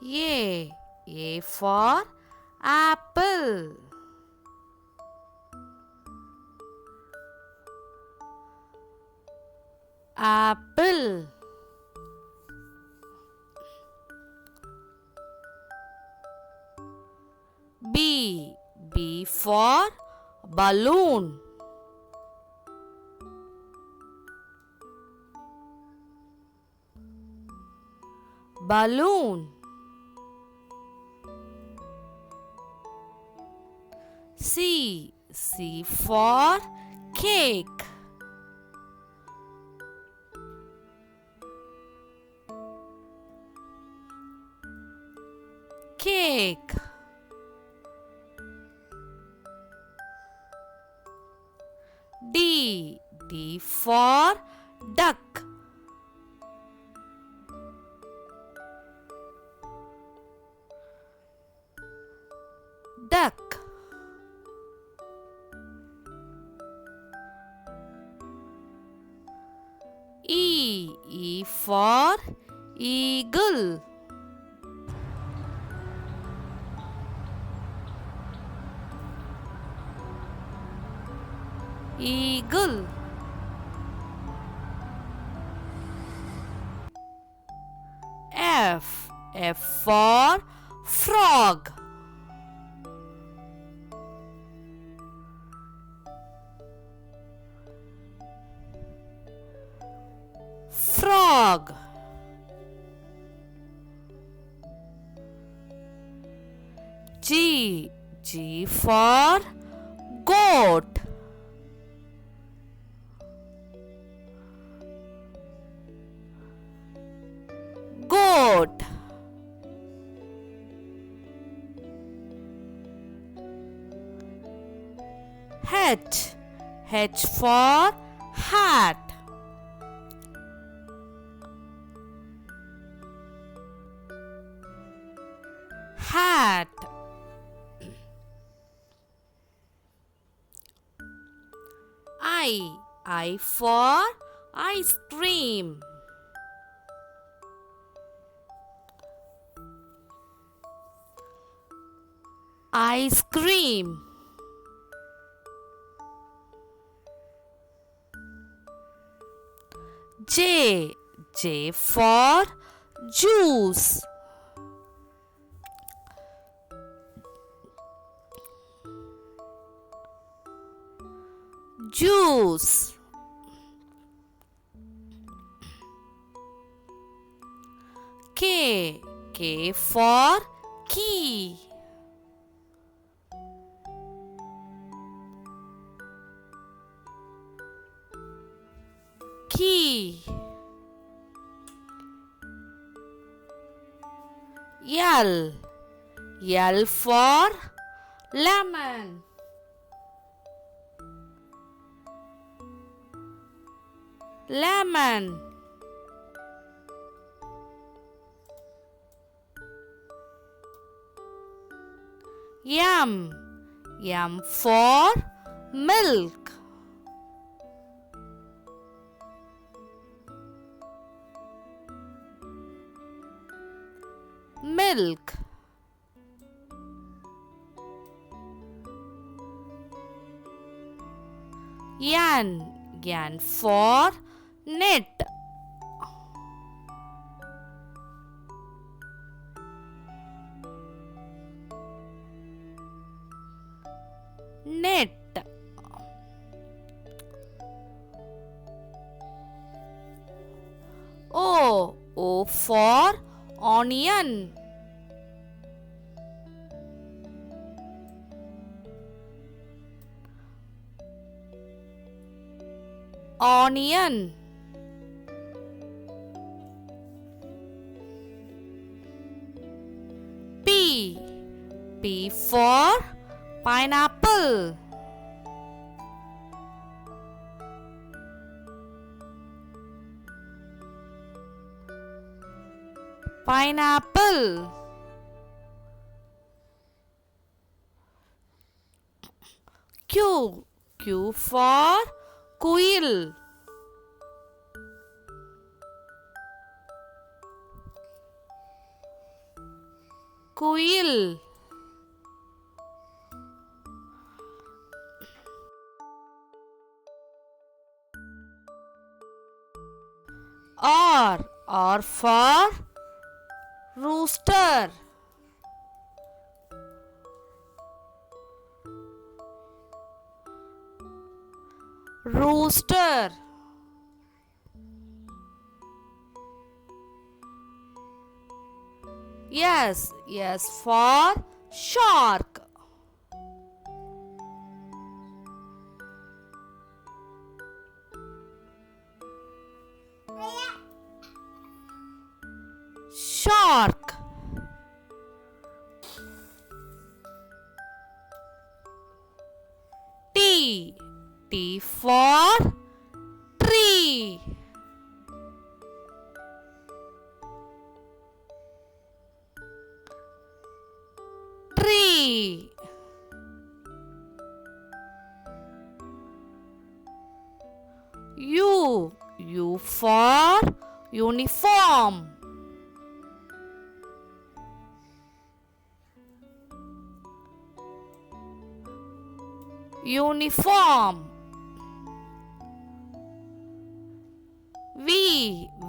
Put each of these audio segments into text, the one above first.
A for apple. Apple. B for balloon. Balloon. C for cake. Cake. D for duck. Duck. E for eagle. Eagle. F for frog. Frog. G for goat. Goat. H for hat. Hat. I for ice cream. Ice cream. J for juice. Juice. K for key. Key. L for lemon. Lemon. M for milk. Milk. N for net. Net. O for onion. Onion. P for pineapple. Pineapple. Q for quail. Kuyil. R for rooster. Rooster. S for shark. Shark. T for tree. Tree. U for uniform. Uniform.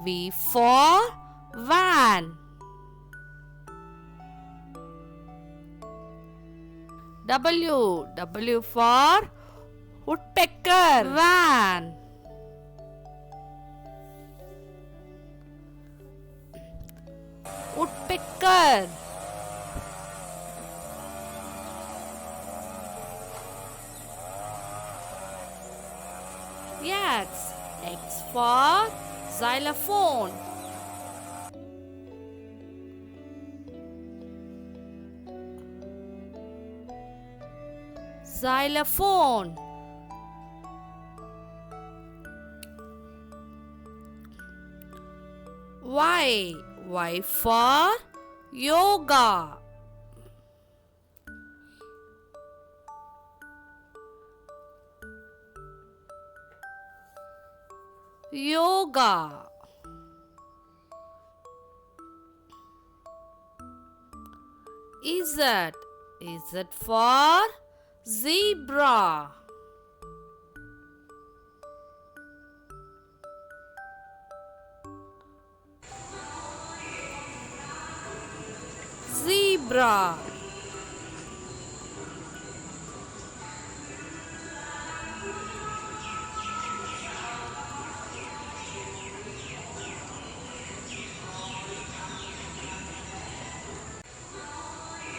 V for van. W for woodpecker. Van. Woodpecker. X for xylophone. Xylophone. Y for yoga. Yoga. Z for zebra. Zebra.